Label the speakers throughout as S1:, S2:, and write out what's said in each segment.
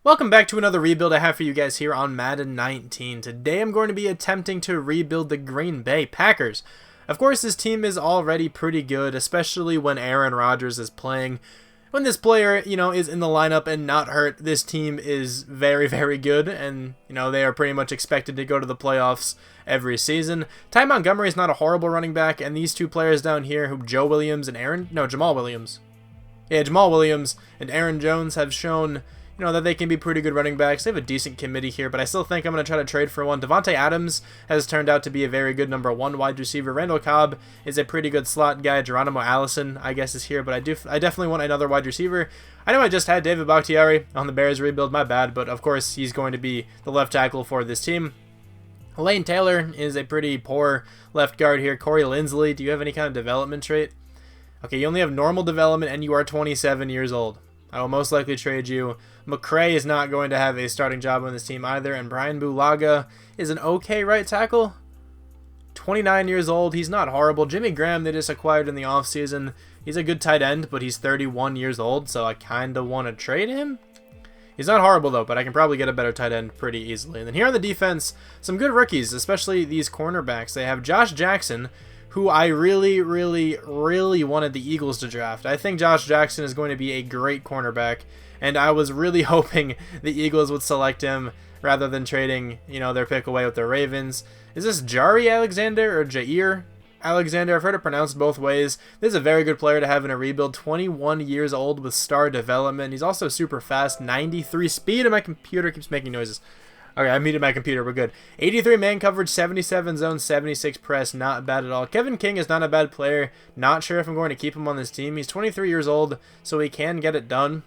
S1: Welcome back to another rebuild I have for you guys here on Madden 19. Today I'm going to be attempting to rebuild the Green Bay Packers. Of course, this team is already pretty good, especially when Aaron Rodgers is playing. When this player, is in the lineup and not hurt, this team is very, very good, and, they are pretty much expected to go to the playoffs every season. Ty Montgomery is not a horrible running back, and these two players down here, Jamal Williams and Aaron Jones have shown that they can be pretty good running backs. They have a decent committee here, but I still think I'm going to try to trade for one. Devontae Adams has turned out to be a very good number 1 wide receiver. Randall Cobb is a pretty good slot guy. Geronimo Allison, I guess, is here, but I definitely want another wide receiver. I know I just had David Bakhtiari on the Bears rebuild, my bad, but of course he's going to be the left tackle for this team. Lane Taylor is a pretty poor left guard here. Corey Linsley, do you have any kind of development trait? Okay, you only have normal development and you are 27 years old. I will most likely trade you. McCray is not going to have a starting job on this team either, and Brian Bulaga is an okay right tackle. 29 years old. He's not horrible. Jimmy Graham they just acquired in the offseason. He's a good tight end, but he's 31 years old, so I kind of want to trade him. He's not horrible, though, but I can probably get a better tight end pretty easily. And then here on the defense, some good rookies, especially these cornerbacks. They have Josh Jackson, who I really wanted the Eagles to draft. I think Josh Jackson is going to be a great cornerback, and I was really hoping the Eagles would select him rather than trading, their pick away with the Ravens. Is this Jari Alexander or Jair Alexander? I've heard it pronounced both ways. This is a very good player to have in a rebuild. 21 years old with star development. He's also super fast, 93 speed, and my computer keeps making noises. Okay, I muted my computer, we're good. 83 man coverage, 77 zone, 76 press, not bad at all. Kevin King is not a bad player. Not sure if I'm going to keep him on this team. He's 23 years old, so he can get it done.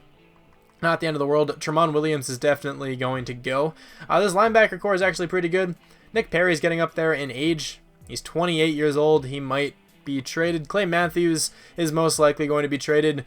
S1: Not the end of the world. Tramon Williams is definitely going to go. This linebacker core is actually pretty good. Nick Perry's getting up there in age. He's 28 years old. He might be traded. Clay Matthews is most likely going to be traded.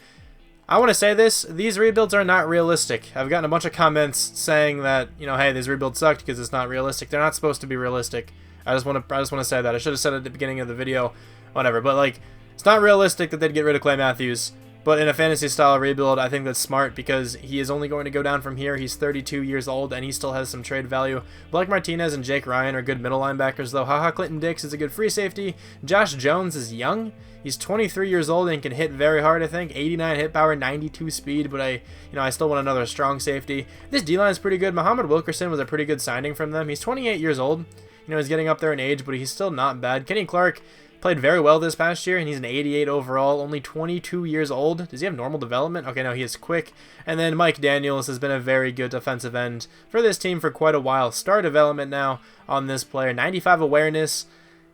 S1: I want to say this, these rebuilds are not realistic. I've gotten a bunch of comments saying that, hey, these rebuilds sucked because it's not realistic. They're not supposed to be realistic. I just want to say that. I should have said it at the beginning of the video, whatever. But, it's not realistic that they'd get rid of Clay Matthews. But in a fantasy-style rebuild, I think that's smart because he is only going to go down from here. He's 32 years old, and he still has some trade value. Blake Martinez and Jake Ryan are good middle linebackers, though. Clinton Dix is a good free safety. Josh Jones is young. He's 23 years old and can hit very hard, I think. 89 hit power, 92 speed, but I still want another strong safety. This D-line is pretty good. Muhammad Wilkerson was a pretty good signing from them. He's 28 years old. He's getting up there in age, but he's still not bad. Kenny Clark played very well this past year, and he's an 88 overall, only 22 years old. Does he have normal development? Okay, no, he is quick. And then Mike Daniels has been a very good defensive end for this team for quite a while. Star development now on this player. 95 awareness.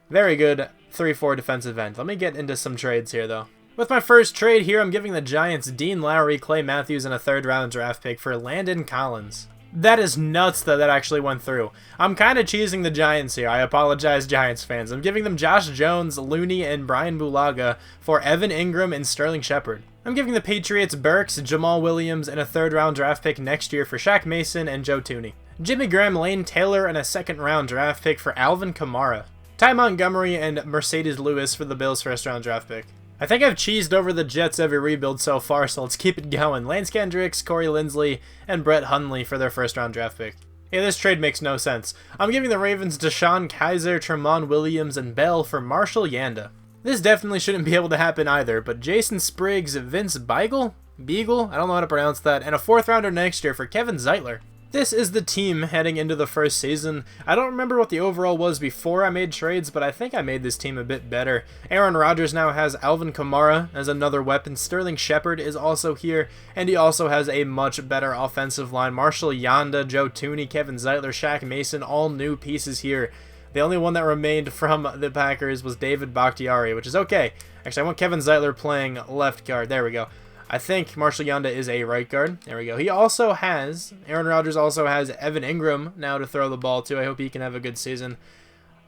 S1: Very good 3-4 defensive end. Let me get into some trades here, though. With my first trade here, I'm giving the Giants Dean Lowry, Clay Matthews, and a 3rd-round draft pick for Landon Collins. That is nuts that actually went through. I'm kind of cheesing the Giants here. I apologize, Giants fans. I'm giving them Josh Jones, Looney, and Brian Bulaga for Evan Ingram and Sterling Shepard. I'm giving the Patriots Burks, Jamal Williams, and a 3rd-round draft pick next year for Shaq Mason and Joe Thuney. Jimmy Graham, Lane Taylor, and a 2nd-round draft pick for Alvin Kamara. Ty Montgomery and Mercedes Lewis for the Bills' 1st-round draft pick. I think I've cheesed over the Jets every rebuild so far, so let's keep it going. Lance Kendricks, Corey Linsley, and Brett Hundley for their 1st-round draft pick. Yeah, this trade makes no sense. I'm giving the Ravens Deshaun Kaiser, Tramon Williams, and Bell for Marshall Yanda. This definitely shouldn't be able to happen either, but Jason Spriggs, Vince Beagle, I don't know how to pronounce that, and a 4th-rounder next year for Kevin Zeitler. This is the team heading into the first season. I don't remember what the overall was before I made trades, but I think I made this team a bit better. Aaron Rodgers now has Alvin Kamara as another weapon. Sterling Shepard is also here, and he also has a much better offensive line. Marshall Yanda, Joe Thuney, Kevin Zeitler, Shaq Mason, all new pieces here. The only one that remained from the Packers was David Bakhtiari, which is okay. Actually, I want Kevin Zeitler playing left guard. There we go. I think Marshall Yanda is a right guard. There we go. Aaron Rodgers also has Evan Ingram now to throw the ball to. I hope he can have a good season.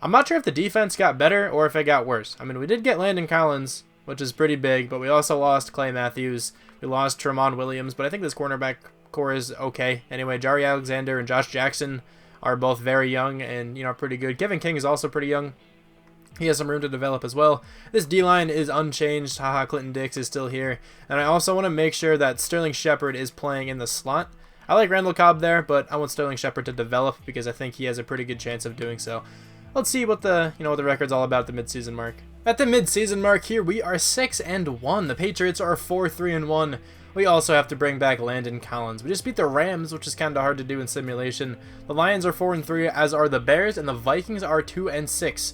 S1: I'm not sure if the defense got better or if it got worse. I mean, we did get Landon Collins, which is pretty big, but we also lost Clay Matthews. We lost Tramon Williams, but I think this cornerback core is okay. Anyway, Jari Alexander and Josh Jackson are both very young and, pretty good. Kevin King is also pretty young. He has some room to develop as well. This D-line is unchanged. Haha, Clinton Dix is still here. And I also want to make sure that Sterling Shepard is playing in the slot. I like Randall Cobb there, but I want Sterling Shepard to develop because I think he has a pretty good chance of doing so. Let's see what the what the record's all about at the midseason mark. At the midseason mark here, we are 6-1. The Patriots are 4-3-1. We also have to bring back Landon Collins. We just beat the Rams, which is kind of hard to do in simulation. The Lions are 4-3, as are the Bears, and the Vikings are 2-6.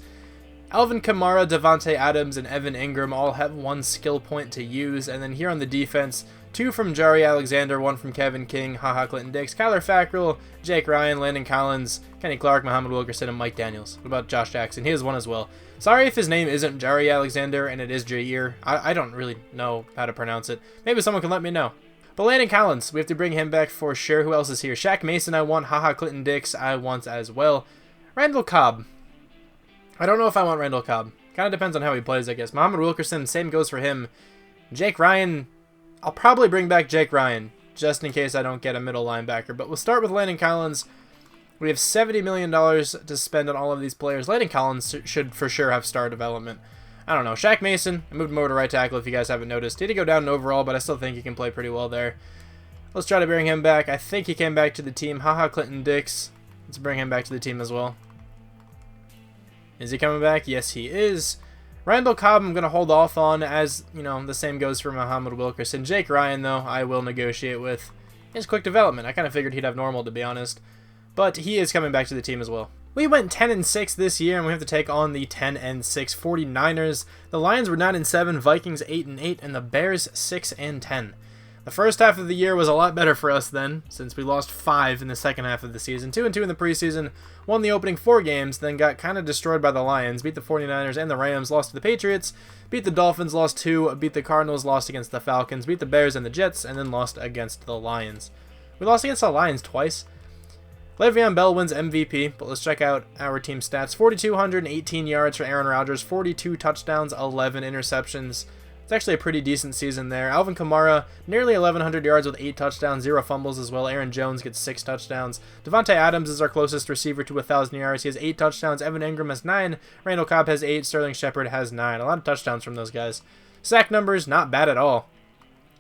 S1: Alvin Kamara, Davante Adams, and Evan Ingram all have one skill point to use, and then here on the defense, 2 from Jari Alexander, 1 from Kevin King, Haha Clinton Dix, Kyler Fackrell, Jake Ryan, Landon Collins, Kenny Clark, Muhammad Wilkerson, and Mike Daniels. What about Josh Jackson? He has one as well. Sorry if his name isn't Jari Alexander and it is Jair. I don't really know how to pronounce it. Maybe someone can let me know. But Landon Collins, we have to bring him back for sure. Who else is here? Shaq Mason I want, Haha Clinton Dix I want as well. Randall Cobb. I don't know if I want Randall Cobb. Kind of depends on how he plays, I guess. Muhammad Wilkerson, same goes for him. Jake Ryan, I'll probably bring back Jake Ryan, just in case I don't get a middle linebacker. But we'll start with Landon Collins. We have $70 million to spend on all of these players. Landon Collins should for sure have star development. I don't know. Shaq Mason, I moved him over to right tackle if you guys haven't noticed. He did go down in overall, but I still think he can play pretty well there. Let's try to bring him back. I think he came back to the team. Haha Clinton Dix. Let's bring him back to the team as well. Is he coming back? Yes, he is. Randall Cobb, I'm going to hold off on, as, the same goes for Muhammad Wilkerson. Jake Ryan, though, I will negotiate with. His quick development. I kind of figured he'd have normal, to be honest. But he is coming back to the team as well. We went 10-6 this year, and we have to take on the 10-6 49ers. The Lions were 9-7, Vikings 8-8, and the Bears 6-10. The first half of the year was a lot better for us then, since we lost 5 in the second half of the season. 2-2 in the preseason, won the opening 4 games, then got kind of destroyed by the Lions, beat the 49ers and the Rams, lost to the Patriots, beat the Dolphins, lost 2, beat the Cardinals, lost against the Falcons, beat the Bears and the Jets, and then lost against the Lions. We lost against the Lions twice. Le'Veon Bell wins MVP, but let's check out our team stats. 4,218 yards for Aaron Rodgers, 42 touchdowns, 11 interceptions. It's actually a pretty decent season there. Alvin Kamara, nearly 1,100 yards with 8 touchdowns, 0 fumbles as well. Aaron Jones gets 6 touchdowns. Davante Adams is our closest receiver to 1,000 yards. He has 8 touchdowns. Evan Ingram has 9. Randall Cobb has 8. Sterling Shepard has 9. A lot of touchdowns from those guys. Sack numbers, not bad at all.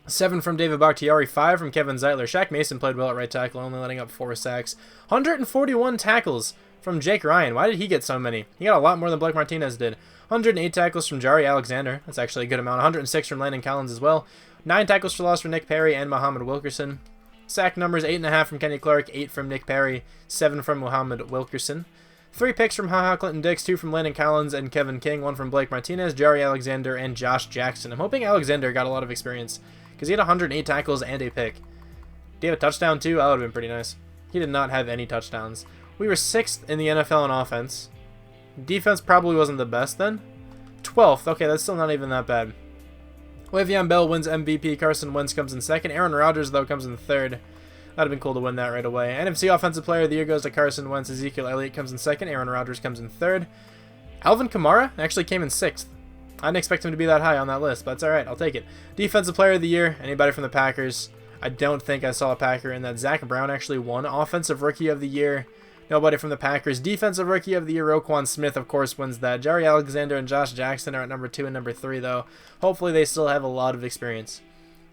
S1: 7 from David Bakhtiari, 5 from Kevin Zeitler. Shaq Mason played well at right tackle, only letting up 4 sacks. 141 tackles from Jake Ryan. Why did he get so many? He got a lot more than Blake Martinez did. 108 tackles from Jari Alexander. That's actually a good amount. 106 from Landon Collins as well. 9 tackles for loss from Nick Perry and Muhammad Wilkerson. Sack numbers, 8.5 from Kenny Clark, 8 from Nick Perry, 7 from Muhammad Wilkerson. 3 picks from Haha Clinton Dix, 2 from Landon Collins and Kevin King, 1 from Blake Martinez, Jari Alexander, and Josh Jackson. I'm hoping Alexander got a lot of experience, because he had 108 tackles and a pick. Did he have a touchdown too? That would have been pretty nice. He did not have any touchdowns. We were 6th in the NFL in offense. Defense probably wasn't the best then. 12th. Okay, that's still not even that bad. Le'Veon Bell wins MVP. Carson Wentz comes in 2nd. Aaron Rodgers, though, comes in 3rd. That would have been cool to win that right away. NFC Offensive Player of the Year goes to Carson Wentz. Ezekiel Elliott comes in 2nd. Aaron Rodgers comes in 3rd. Alvin Kamara actually came in 6th. I didn't expect him to be that high on that list, but it's alright. I'll take it. Defensive Player of the Year. Anybody from the Packers? I don't think I saw a Packer in that. Zach Brown actually won Offensive Rookie of the Year. Nobody from the Packers. Defensive Rookie of the Year, Roquan Smith, of course, wins that. Jari Alexander and Josh Jackson are at number 2 and number 3, though. Hopefully they still have a lot of experience.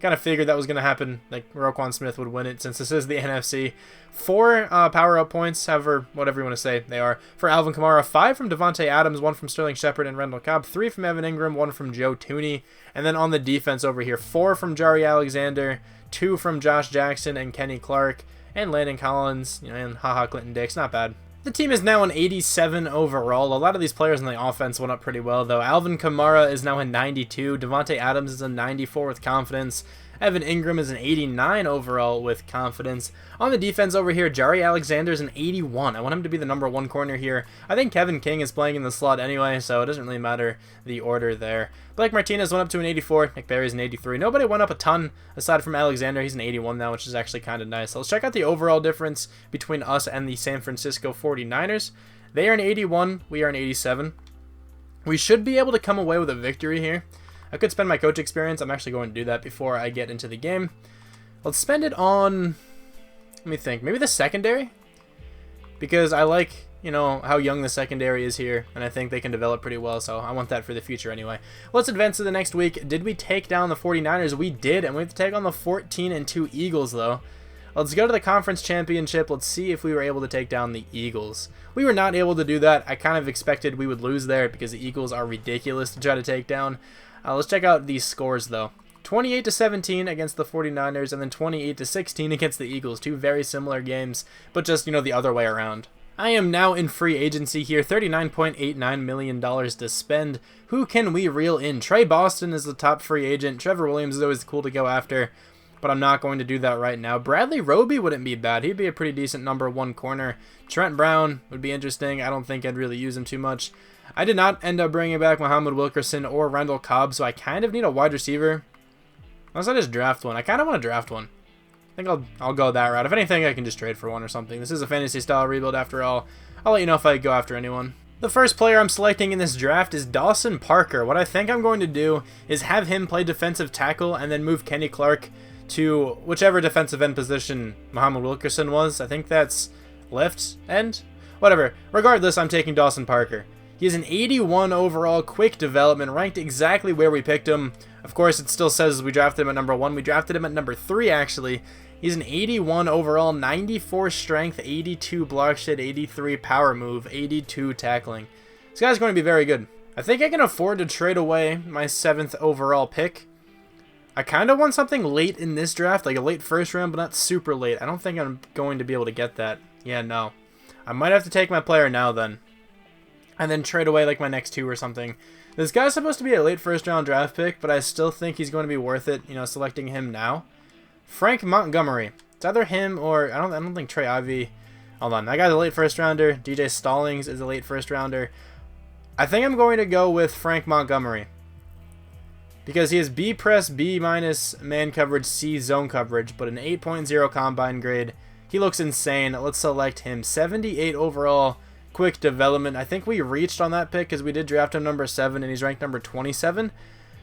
S1: Kind of figured that was going to happen. Like, Roquan Smith would win it since this is the NFC. 4 power-up points, however, whatever you want to say they are, for Alvin Kamara. 5 from Davante Adams, 1 from Sterling Shepard and Randall Cobb. 3 from Evan Ingram, 1 from Joe Tooney. And then on the defense over here, 4 from Jari Alexander, 2 from Josh Jackson and Kenny Clark. And Landon Collins, and Haha Clinton Dix, not bad. The team is now an 87 overall. A lot of these players in the offense went up pretty well, though. Alvin Kamara is now a 92. Davante Adams is a 94 with confidence. Evan Ingram is an 89 overall with confidence. On the defense over here, Jari Alexander is an 81. I want him to be the number 1 corner here. I think Kevin King is playing in the slot anyway, so it doesn't really matter the order there. Blake Martinez went up to an 84. Nick Perry's an 83. Nobody went up a ton aside from Alexander. He's an 81 now, which is actually kind of nice. So let's check out the overall difference between us and the San Francisco 49ers. They are an 81. We are an 87. We should be able to come away with a victory here. I could spend my coach experience. I'm actually going to do that before I get into the game. Let's spend it on, let me think, maybe the secondary? Because I like you know, how young the secondary is here, and I think they can develop pretty well, so I want that for the future anyway. Let's advance to the next week. Did we take down the 49ers? We did, and we have to take on the 14-2 Eagles, though. Let's go to the conference championship. Let's see if we were able to take down the Eagles. We were not able to do that. I kind of expected we would lose there because the Eagles are ridiculous to try to take down. Let's check out these scores, though. 28-17 against the 49ers, and then 28-16 against the Eagles. Two very similar games, but just, you know, the other way around. I am now in free agency here, $39.89 million to spend. Who can we reel in? Trey Boston is the top free agent. Trevor Williams is always cool to go after, but I'm not going to do that right now. Bradley Roby wouldn't be bad. He'd be a pretty decent number 1 corner. Trent Brown would be interesting. I don't think I'd really use him too much. I did not end up bringing back Muhammad Wilkerson or Randall Cobb, so I kind of need a wide receiver. Unless I just draft one. I kind of want to draft one. I think I'll go that route. If anything, I can just trade for one or something. This is a fantasy style rebuild after all. I'll let you know if I go after anyone. The first player I'm selecting in this draft is Dawson Parker. What I think I'm going to do is have him play defensive tackle and then move Kenny Clark to whichever defensive end position Muhammad Wilkerson was. I think that's left end? Whatever. Regardless, I'm taking Dawson Parker. He is an 81 overall, quick development, ranked exactly where we picked him. Of course, it still says we drafted him at number 1. We drafted him at number 3, actually. He's an 81 overall, 94 strength, 82 block shed, 83 power move, 82 tackling. This guy's going to be very good. I think I can afford to trade away my 7th overall pick. I kind of want something late in this draft, like a late first round, but not super late. I don't think I'm going to be able to get that. Yeah, no. I might have to take my player now then. And then trade away like my next 2 or something. This guy's supposed to be a late first round draft pick, but I still think he's going to be worth it, you know, selecting him now. Frank Montgomery. It's either him or I don't think Trey Ivy. Hold on, that guy's a late first rounder. DJ Stallings is a late first rounder. I think I'm going to go with Frank Montgomery because he has B press, B minus man coverage, C zone coverage, but an 8.0 combine grade. He looks insane. Let's select him. 78 overall, quick development. I think we reached on that pick because we did draft him number 7 and he's ranked number 27.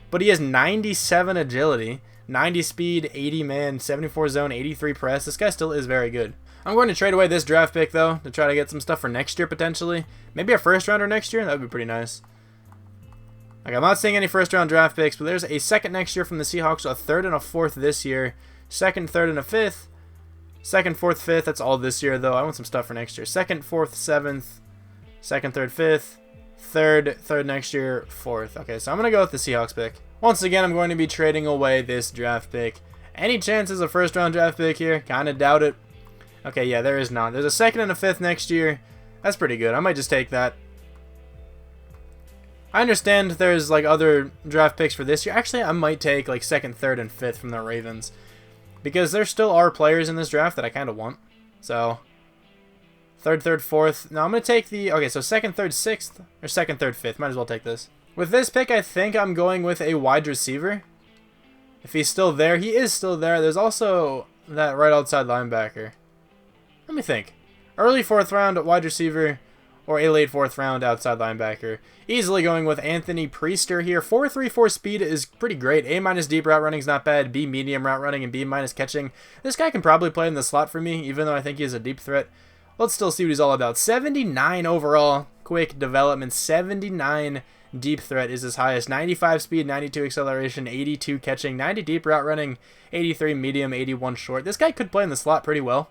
S1: But he has 97 agility, 90 speed, 80 man, 74 zone, 83 press. This guy still is very good. I'm going to trade away this draft pick, though, to try to get some stuff for next year, potentially. Maybe a first rounder next year? That would be pretty nice. Like, I'm not seeing any first round draft picks, but there's a 2nd next year from the Seahawks, a 3rd and a 4th this year, 2nd, 3rd, and a 5th. 2nd, 4th, 5th, that's all this year, though. I want some stuff for next year. 2nd, 4th, 7th, 2nd, 3rd, 5th, 3rd next year, 4th. Okay, so I'm going to go with the Seahawks pick. Once again, I'm going to be trading away this draft pick. Any chances of first round draft pick here? Kind of doubt it. Okay, yeah, there is none. There's a 2nd and a 5th next year. That's pretty good. I might just take that. I understand there's like other draft picks for this year. Actually, I might take like 2nd, 3rd, and 5th from the Ravens because there still are players in this draft that I kind of want. So 3rd, 3rd, 4th. Now I'm going to take the... Okay, so 2nd, 3rd, 6th, or 2nd, 3rd, 5th. Might as well take this. With this pick, I think I'm going with a wide receiver. If he's still there, he is still there. There's also that right outside linebacker. Let me think. Early 4th round wide receiver or a late 4th round outside linebacker. Easily going with Anthony Priester here. 4.34 speed is pretty great. A- deep route running is not bad. B medium route running and B- catching. This guy can probably play in the slot for me, even though I think he is a deep threat. Let's still see what he's all about. 79 overall. Quick development. 79 deep threat is his highest. 95 speed, 92 acceleration, 82 catching, 90 deep route running, 83 medium, 81 short. This guy could play in the slot pretty well.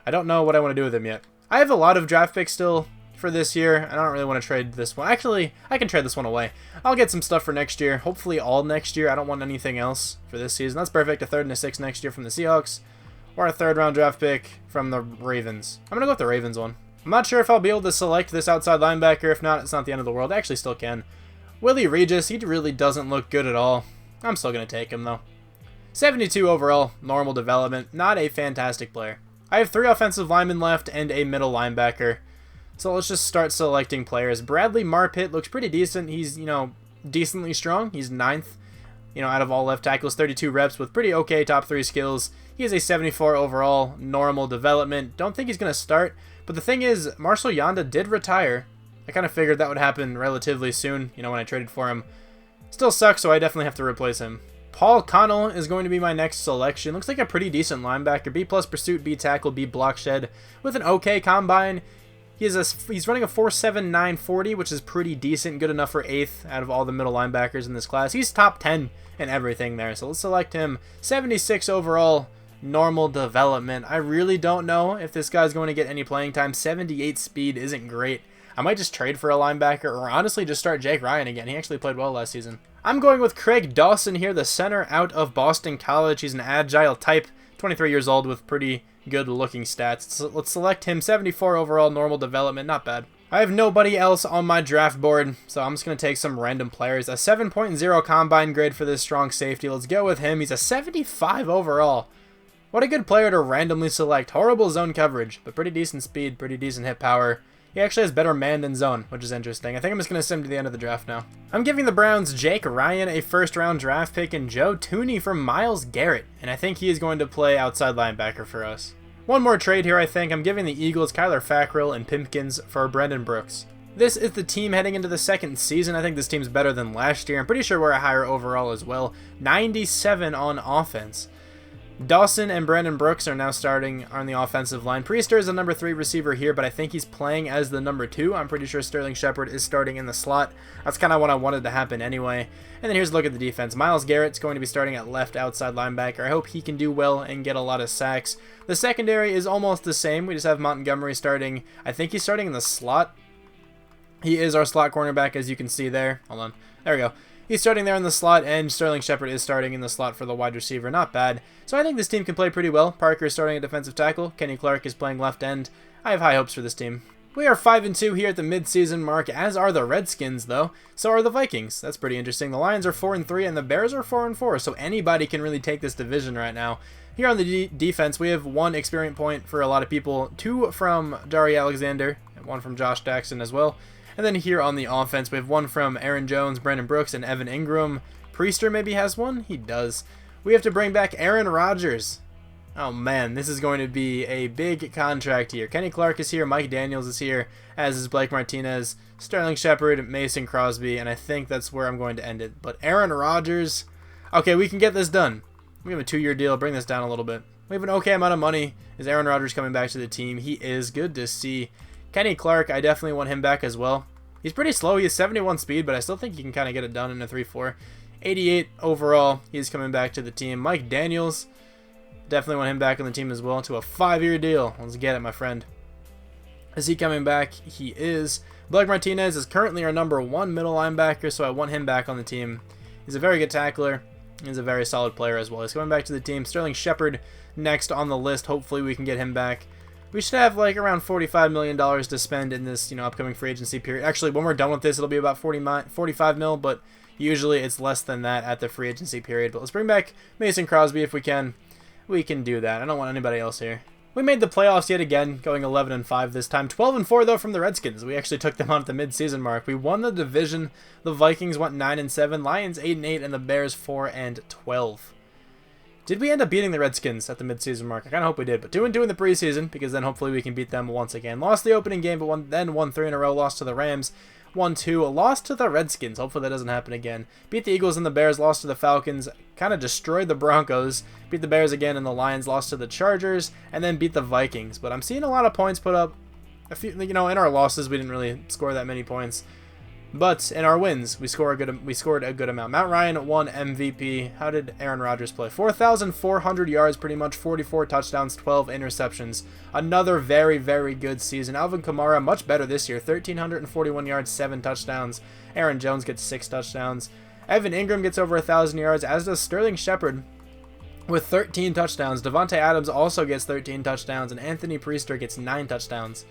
S1: I don't know what I want to do with him yet. I have a lot of draft picks still for this year. I don't really want to trade this one. Actually, I can trade this one away. I'll get some stuff for next year. Hopefully all next year. I don't want anything else for this season. That's perfect. A 3rd and a 6th next year from the Seahawks. Or a 3rd round draft pick from the Ravens. I'm going to go with the Ravens one. I'm not sure if I'll be able to select this outside linebacker. If not, it's not the end of the world. I actually still can. Willie Regis, he really doesn't look good at all. I'm still going to take him, though. 72 overall, normal development. Not a fantastic player. I have 3 offensive linemen left and a middle linebacker. So let's just start selecting players. Bradley Marpet looks pretty decent. He's, you know, decently strong. He's 9th, you know, out of all left tackles. 32 reps with pretty okay top 3 skills. He has a 74 overall, normal development. Don't think he's going to start. But the thing is, Marcel Yanda did retire. I kind of figured that would happen relatively soon, you know, when I traded for him. Still sucks, so I definitely have to replace him. Paul Connell is going to be my next selection. Looks like a pretty decent linebacker. B+ pursuit, B tackle, B block shed with an okay combine. He's running a 4.7 40, which is pretty decent, good enough for 8th out of all the middle linebackers in this class. He's top 10 in everything there, so let's select him. 76 overall, normal development. I really don't know if this guy's going to get any playing time. 78 speed isn't great. I might just trade for a linebacker, or honestly just start Jake Ryan again. He actually played well last season. I'm going with Craig Dawson here, the center out of Boston College. He's an agile type, 23 years old with pretty good looking stats. So let's select him. 74 overall, normal development, not bad. I have nobody else on my draft board, so I'm just going to take some random players. A 7.0 combine grade for this strong safety. Let's go with him. He's a 75 overall. What a good player to randomly select. Horrible zone coverage, but pretty decent speed, pretty decent hit power. He actually has better man than zone, which is interesting. I think I'm just going to send him to the end of the draft now. I'm giving the Browns Jake Ryan, a first-round draft pick, and Joe Tooney from Myles Garrett, and I think he is going to play outside linebacker for us. One more trade here, I think. I'm giving the Eagles Kyler Fackrell and Pimpkins for Brandon Brooks. This is the team heading into the second season. I think this team's better than last year. I'm pretty sure we're a higher overall as well. 97 on offense. Dawson and Brandon Brooks are now starting on the offensive line. Priester is a number 3 receiver here, but I think he's playing as the number 2. I'm pretty sure Sterling Shepard is starting in the slot. That's kind of what I wanted to happen anyway. And then here's a look at the defense. Myles Garrett's going to be starting at left outside linebacker. I hope he can do well and get a lot of sacks. The secondary is almost the same. We just have Montgomery starting. I think he's starting in the slot. He is our slot cornerback, as you can see there. Hold on. There we go. He's starting there in the slot, and Sterling Shepard is starting in the slot for the wide receiver. Not bad. So I think this team can play pretty well. Parker is starting at defensive tackle. Kenny Clark is playing left end. I have high hopes for this team. We are 5-2 here at the mid-season mark, as are the Redskins, though. So are the Vikings. That's pretty interesting. The Lions are 4-3, and the Bears are 4-4, so anybody can really take this division right now. Here on the defense, we have 1 experience point for a lot of people, 2 from Jari Alexander, and 1 from Josh Jackson as well. And then here on the offense, we have 1 from Aaron Jones, Brandon Brooks, and Evan Ingram. Priester maybe has 1? He does. We have to bring back Aaron Rodgers. Oh man, this is going to be a big contract here. Kenny Clark is here, Mike Daniels is here, as is Blake Martinez, Sterling Shepard, Mason Crosby, and I think that's where I'm going to end it. But Aaron Rodgers, okay, we can get this done. We have a 2-year deal, bring this down a little bit. We have an okay amount of money. Is Aaron Rodgers coming back to the team? He is. Good to see. Kenny Clark, I definitely want him back as well. He's pretty slow. He has 71 speed, but I still think he can kind of get it done in a 3-4. 88 overall. He's coming back to the team. Mike Daniels, definitely want him back on the team as well to a 5-year deal. Let's get it, my friend. Is he coming back? He is. Blake Martinez is currently our number 1 middle linebacker, so I want him back on the team. He's a very good tackler. He's a very solid player as well. He's coming back to the team. Sterling Shepard next on the list. Hopefully we can get him back. We should have like around $45 million to spend in this, upcoming free agency period. Actually, when we're done with this, it'll be about 45 mil, but usually it's less than that at the free agency period. But let's bring back Mason Crosby if we can. We can do that. I don't want anybody else here. We made the playoffs yet again, going 11-5 this time. 12-4 though from the Redskins. We actually took them on at the mid-season mark. We won the division. The Vikings went 9-7, Lions 8-8, and the Bears 4-12. Did we end up beating the Redskins at the mid-season mark? I kind of hope we did, but 2-2 in the preseason, because then hopefully we can beat them once again. Lost the opening game, but then won 3 in a row. Lost to the Rams, 1-2. Lost to the Redskins. Hopefully that doesn't happen again. Beat the Eagles and the Bears. Lost to the Falcons. Kind of destroyed the Broncos. Beat the Bears again, and the Lions lost to the Chargers, and then beat the Vikings. But I'm seeing a lot of points put up. A few, in our losses, we didn't really score that many points. But in our wins, we scored a good amount. Matt Ryan won MVP. How did Aaron Rodgers play? 4,400 yards, pretty much 44 touchdowns, 12 interceptions. Another very, very good season. Alvin Kamara, much better this year. 1,341 yards, 7 touchdowns. Aaron Jones gets 6 touchdowns. Evan Ingram gets over 1,000 yards, as does Sterling Shepard with 13 touchdowns. Davante Adams also gets 13 touchdowns, and Anthony Priester gets 9 touchdowns.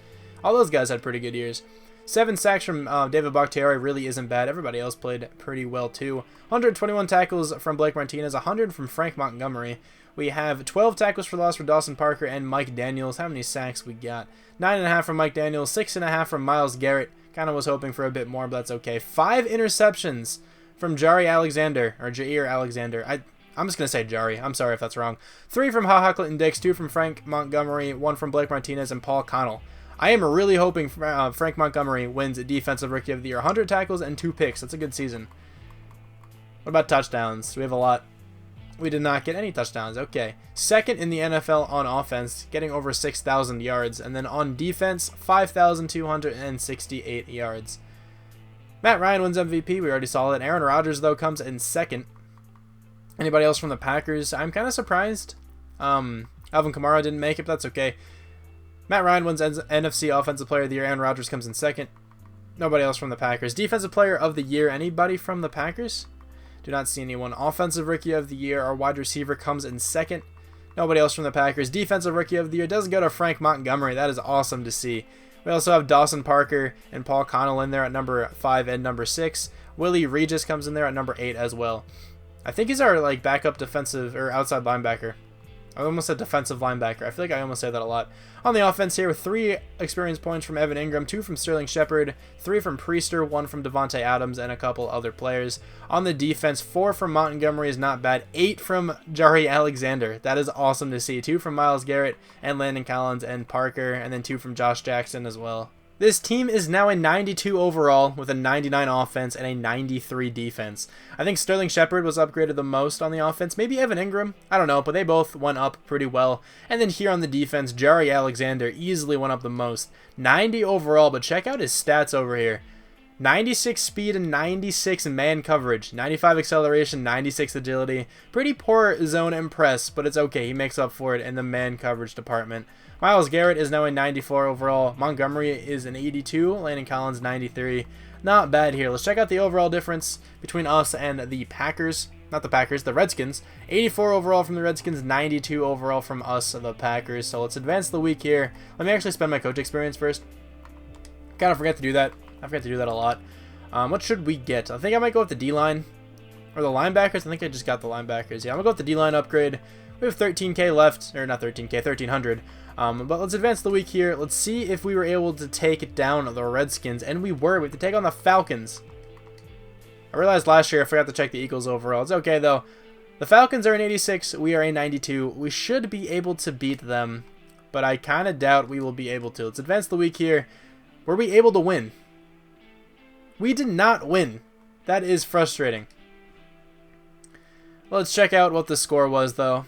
S1: All those guys had pretty good years. 7 sacks from David Bakhtiari really isn't bad. Everybody else played pretty well too. 121 tackles from Blake Martinez, 100 from Frank Montgomery. We have 12 tackles for loss for Dawson Parker and Mike Daniels. How many sacks we got? 9.5 from Mike Daniels, 6.5 from Myles Garrett. Kind of was hoping for a bit more, but that's okay. 5 interceptions from Jair Alexander. I'm just going to say Jari. I'm sorry if that's wrong. 3 from HaHa Clinton-Dix, 2 from Frank Montgomery, 1 from Blake Martinez, and Paul Connell. I am really hoping Frank Montgomery wins Defensive Rookie of the Year. 100 tackles and 2 picks. That's a good season. What about touchdowns? We have a lot. We did not get any touchdowns. Okay. Second in the NFL on offense, getting over 6,000 yards. And then on defense, 5,268 yards. Matt Ryan wins MVP. We already saw that. Aaron Rodgers, though, comes in second. Anybody else from the Packers? I'm kind of surprised. Alvin Kamara didn't make it, but that's okay. Matt Ryan wins NFC Offensive Player of the Year. Aaron Rodgers comes in second. Nobody else from the Packers. Defensive Player of the Year. Anybody from the Packers? Do not see anyone. Offensive Rookie of the Year. Our wide receiver comes in second. Nobody else from the Packers. Defensive Rookie of the Year does go to Frank Montgomery. That is awesome to see. We also have Dawson Parker and Paul Connell in there at number 5 and number 6. Willie Regis comes in there at number 8 as well. I think he's our like backup defensive or outside linebacker. I almost said defensive linebacker. I feel like I almost say that a lot. On the offense here, 3 experience points from Evan Ingram, 2 from Sterling Shepard, 3 from Priester, 1 from Davante Adams, and a couple other players. On the defense, 4 from Montgomery is not bad. 8 from Jari Alexander. That is awesome to see. 2 from Myles Garrett and Landon Collins and Parker, and then 2 from Josh Jackson as well. This team is now a 92 overall with a 99 offense and a 93 defense. I think Sterling Shepard was upgraded the most on the offense. Maybe Evan Ingram. I don't know, but they both went up pretty well. And then here on the defense, Jari Alexander easily went up the most. 90 overall, but check out his stats over here. 96 speed and 96 man coverage. 95 acceleration, 96 agility. Pretty poor zone and press, but it's okay. He makes up for it in the man coverage department. Myles Garrett is now a 94 overall. Montgomery is an 82. Landon Collins, 93. Not bad here. Let's check out the overall difference between us and the Packers. Not the Packers, the Redskins. 84 overall from the Redskins, 92 overall from us, the Packers. So let's advance the week here. Let me actually spend my coach experience first. Kind of forget to do that. I forget to do that a lot. What should we get? I think I might go with the D-line. Or the linebackers. I think I just got the linebackers. Yeah, I'm going to go with the D-line upgrade. We have 13k left. Or not 13k, 1300. But let's advance the week here. Let's see if we were able to take down the Redskins. And we were. We have to take on the Falcons. I realized last year I forgot to check the Eagles overall. It's okay, though. The Falcons are an 86. We are a 92. We should be able to beat them. But I kind of doubt we will be able to. Let's advance the week here. Were we able to win? We did not win. That is frustrating. Let's check out what the score was, though.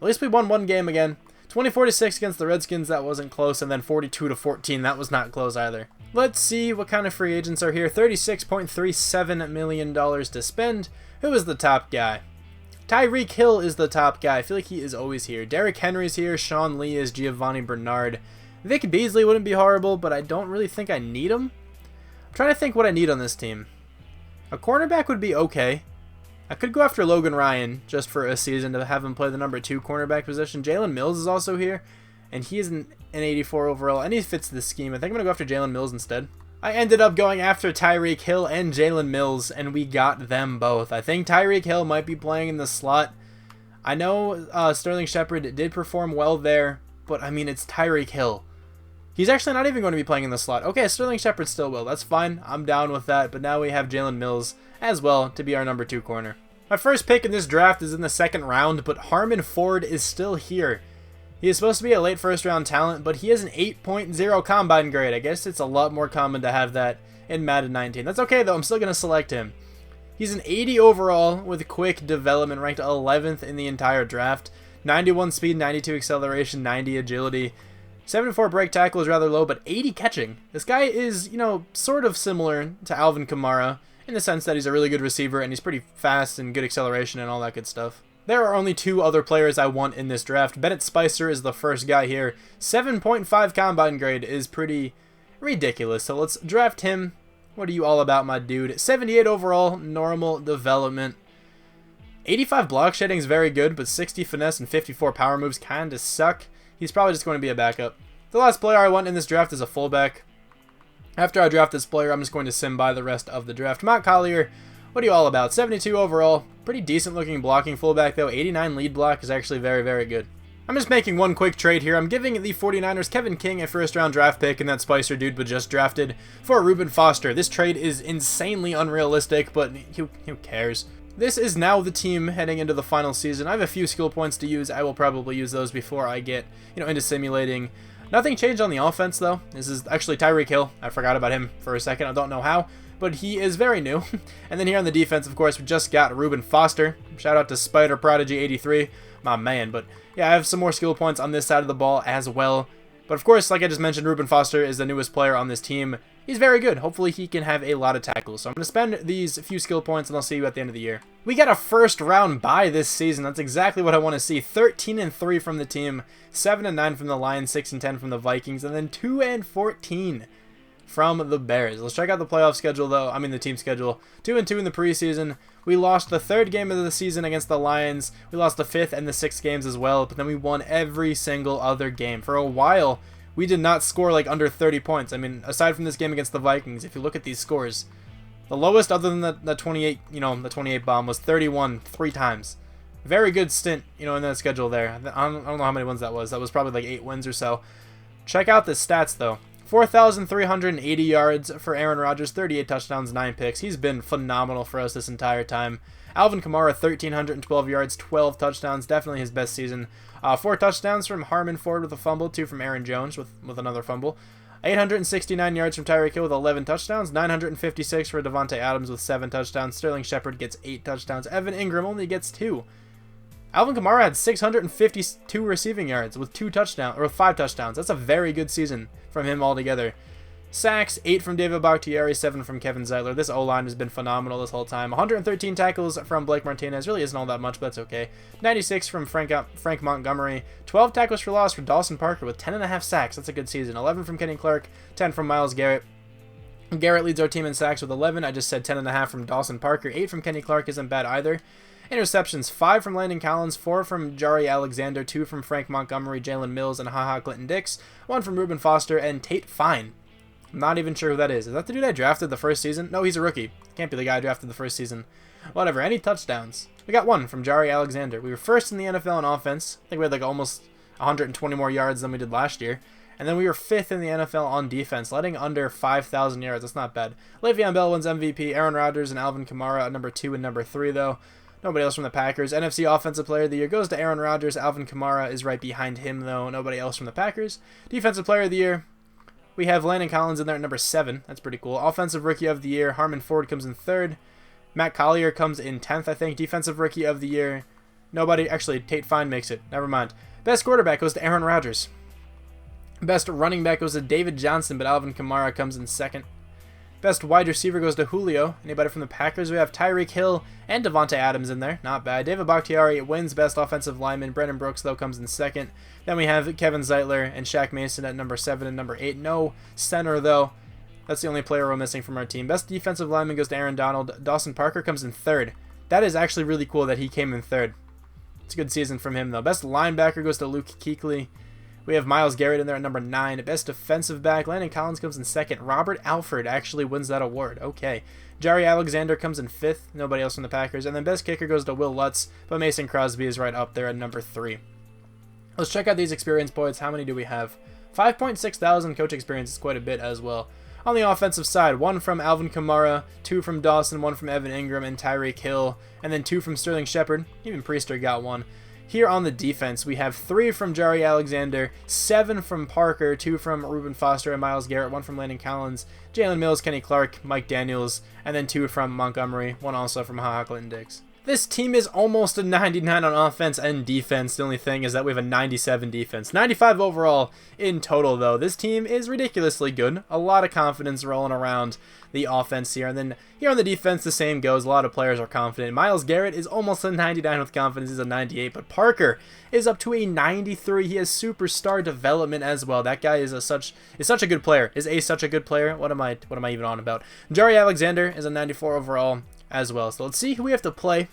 S1: At least we won one game again. 24-6 against the Redskins, that wasn't close, and then 42-14, that was not close either. Let's see what kind of free agents are here. $36.37 million to spend. Who is the top guy? Tyreek Hill is the top guy. I feel like he is always here. Derrick Henry's here. Sean Lee is Giovanni Bernard. Vic Beasley wouldn't be horrible, but I don't really think I need him. I'm trying to think what I need on this team. A cornerback would be okay. I could go after Logan Ryan just for a season to have him play the number 2 cornerback position. Jalen Mills is also here, and he is an 84 overall, and he fits the scheme. I think I'm going to go after Jalen Mills instead. I ended up going after Tyreek Hill and Jalen Mills, and we got them both. I think Tyreek Hill might be playing in the slot. I know Sterling Shepard did perform well there, but I mean, it's Tyreek Hill. He's actually not even going to be playing in the slot. Okay, Sterling Shepard still will. That's fine. I'm down with that. But now we have Jalen Mills as well to be our number 2 corner. My first pick in this draft is in the 2nd round, but Harmon Ford is still here. He is supposed to be a late first-round talent, but he has an 8.0 combine grade. I guess it's a lot more common to have that in Madden 19. That's okay, though. I'm still going to select him. He's an 80 overall with quick development, ranked 11th in the entire draft. 91 speed, 92 acceleration, 90 agility. 74 break tackle is rather low, but 80 catching. This guy is, you know, sort of similar to Alvin Kamara in the sense that he's a really good receiver and he's pretty fast and good acceleration and all that good stuff. There are only 2 other players I want in this draft. Bennett Spicer is the first guy here. 7.5 combine grade is pretty ridiculous, so let's draft him. What are you all about, my dude? 78 overall, normal development. 85 block shedding is very good, but 60 finesse and 54 power moves kind of suck. He's probably just going to be a backup. The last player I want in this draft is a fullback. After I draft this player, I'm just going to sim by the rest of the draft. Matt Collier, what are you all about? 72 overall. Pretty decent looking blocking fullback, though. 89 lead block is actually very, very good. I'm just making one quick trade here. I'm giving the 49ers Kevin King a first-round draft pick and that Spicer dude was just drafted for Reuben Foster. This trade is insanely unrealistic, but who cares? This is now the team heading into the final season. I have a few skill points to use. I will probably use those before I get, into simulating. Nothing changed on the offense, though. This is actually Tyreek Hill. I forgot about him for a second. I don't know how. but he is very new. And then here on the defense, of course, we just got Reuben Foster. Shout out to Spider Prodigy 83, my man. But yeah, I have some more skill points on this side of the ball as well. But of course, like I just mentioned, Reuben Foster is the newest player on this team. He's very good. Hopefully he can have a lot of tackles. So I'm going to spend these few skill points and I'll see you at the end of the year. We got a first round bye this season. That's exactly what I want to see. 13-3 from the team, 7-9 from the Lions, 6-10 from the Vikings, and then 2-14 from the Bears. Let's check out the playoff schedule though. I mean the team schedule. 2-2 in the preseason. We lost the third game of the season against the Lions. We lost the fifth and the sixth games as well, but then we won every single other game. For a while, we did not score like under 30 points. I mean, aside from this game against the Vikings, if you look at these scores, the lowest other than the 28, the 28 bomb was 31 3 times. Very good stint, in that schedule there. I don't know how many wins that was. That was probably like 8 wins or so. Check out the stats though. 4,380 yards for Aaron Rodgers, 38 touchdowns, 9 picks. He's been phenomenal for us this entire time. Alvin Kamara, 1,312 yards, 12 touchdowns. Definitely his best season. 4 touchdowns from Harmon Ford with a fumble, 2 from Aaron Jones with another fumble. 869 yards from Tyreek Hill with 11 touchdowns. 956 for Davante Adams with 7 touchdowns. Sterling Shepard gets 8 touchdowns. Evan Ingram only gets 2. Alvin Kamara had 652 receiving yards with 5 touchdowns. That's a very good season from him altogether. Sacks, 8 from David Bakhtiari, 7 from Kevin Zeitler. This O-line has been phenomenal this whole time. 113 tackles from Blake Martinez. Really isn't all that much, but that's okay. 96 from Frank Montgomery. 12 tackles for loss for Dawson Parker with 10.5 sacks. That's a good season. 11 from Kenny Clark, 10 from Myles Garrett. Garrett leads our team in sacks with 11. I just said 10.5 from Dawson Parker. 8 from Kenny Clark isn't bad either. Interceptions, 5 from Landon Collins, 4 from Jari Alexander, 2 from Frank Montgomery, Jalen Mills, and Clinton Dix, 1 from Reuben Foster, and Tate Fine. I'm not even sure who that is. Is that the dude I drafted the first season? No, he's a rookie. Can't be the guy I drafted the first season. Whatever, any touchdowns? We got 1 from Jari Alexander. We were first in the NFL in offense. I think we had like almost 120 more yards than we did last year. And then we were 5th in the NFL on defense, letting under 5,000 yards. That's not bad. Le'Veon Bell wins MVP. Aaron Rodgers and Alvin Kamara at number 2 and number 3, though. Nobody else from the Packers. NFC Offensive Player of the Year goes to Aaron Rodgers. Alvin Kamara is right behind him, though. Nobody else from the Packers. Defensive Player of the Year, we have Landon Collins in there at number 7. That's pretty cool. Offensive Rookie of the Year, Harmon Ford comes in 3rd. Matt Collier comes in 10th, I think. Defensive Rookie of the Year, nobody. Actually, Tate Fine makes it. Never mind. Best quarterback goes to Aaron Rodgers. Best running back goes to David Johnson, but Alvin Kamara comes in 2nd. Best wide receiver goes to Julio. Anybody from the Packers? We have Tyreek Hill and Davante Adams in there. Not bad. David Bakhtiari wins best offensive lineman. Brandon Brooks, though, comes in 2nd. Then we have Kevin Zeitler and Shaq Mason at number 7 and number 8. No center, though. That's the only player we're missing from our team. Best defensive lineman goes to Aaron Donald. Dawson Parker comes in 3rd. That is actually really cool that he came in 3rd. It's a good season from him, though. Best linebacker goes to Luke Kuechly. We have Myles Garrett in there at number 9. Best defensive back, Landon Collins comes in 2nd. Robert Alford actually wins that award. Okay. Jari Alexander comes in 5th. Nobody else from the Packers. And then best kicker goes to Will Lutz, but Mason Crosby is right up there at number 3. Let's check out these experience points. How many do we have? 5.6 thousand coach experience is quite a bit as well. On the offensive side, 1 from Alvin Kamara, 2 from Dawson, 1 from Evan Ingram and Tyreek Hill, and then 2 from Sterling Shepard. Even Priester got 1. Here on the defense, we have 3 from Jari Alexander, 7 from Parker, 2 from Reuben Foster and Myles Garrett, 1 from Landon Collins, Jalen Mills, Kenny Clark, Mike Daniels, and then 2 from Montgomery, 1 also from Clinton Dix. This team is almost a 99 on offense and defense. The only thing is that we have a 97 defense. 95 overall in total, though. This team is ridiculously good. A lot of confidence rolling around the offense here. And then here on the defense, the same goes. A lot of players are confident. Myles Garrett is almost a 99 with confidence. He's a 98. But Parker is up to a 93. He has superstar development as well. That guy is such a good player. Is such a good player. What am I even on about? Jari Alexander is a 94 overall as well. So let's see who we have to play.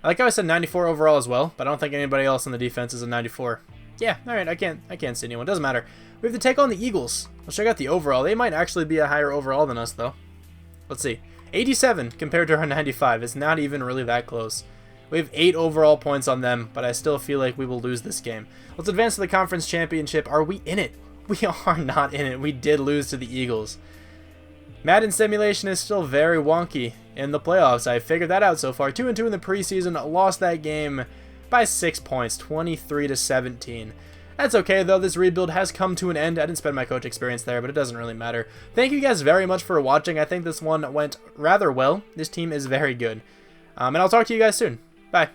S1: I like how I said 94 overall as well, but I don't think anybody else on the defense is a 94. Yeah, alright, I can't see anyone. Doesn't matter. We have to take on the Eagles. Let's check out the overall. They might actually be a higher overall than us, though. Let's see. 87 compared to our 95. It's not even really that close. We have 8 overall points on them, but I still feel like we will lose this game. Let's advance to the conference championship. Are we in it? We are not in it. We did lose to the Eagles. Madden simulation is still very wonky in the playoffs. I figured that out so far. 2-2 in the preseason. Lost that game by 6 points, 23-17. That's okay, though. This rebuild has come to an end. I didn't spend my coach experience there, but it doesn't really matter. Thank you guys very much for watching. I think this one went rather well. This team is very good. And I'll talk to you guys soon. Bye.